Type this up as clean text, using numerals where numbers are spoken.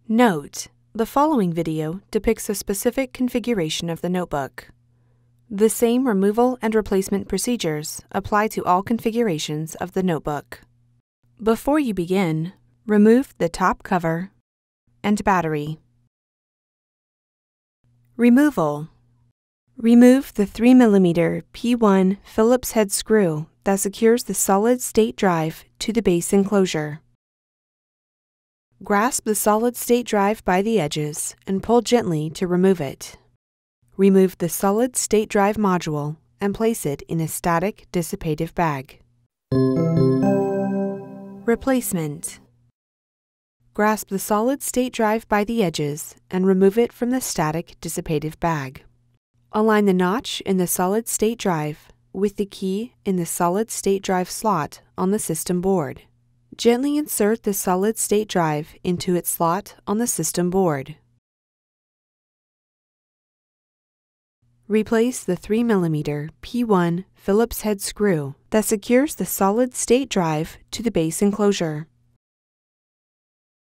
Note: the following video depicts a specific configuration of the notebook. The same removal and replacement procedures apply to all configurations of the notebook. Before you begin, remove the top cover and battery. Removal. Remove the 3mm P1 Phillips head screw that secures the solid-state drive to the base enclosure. Grasp the solid-state drive by the edges and pull gently to remove it. Remove the solid-state drive module and place it in a static dissipative bag. Replacement. Grasp the solid-state drive by the edges and remove it from the static dissipative bag. Align the notch in the solid-state drive with the key in the solid-state drive slot on the system board. Gently insert the solid-state drive into its slot on the system board. Replace the 3mm P1 Phillips head screw that secures the solid-state drive to the base enclosure.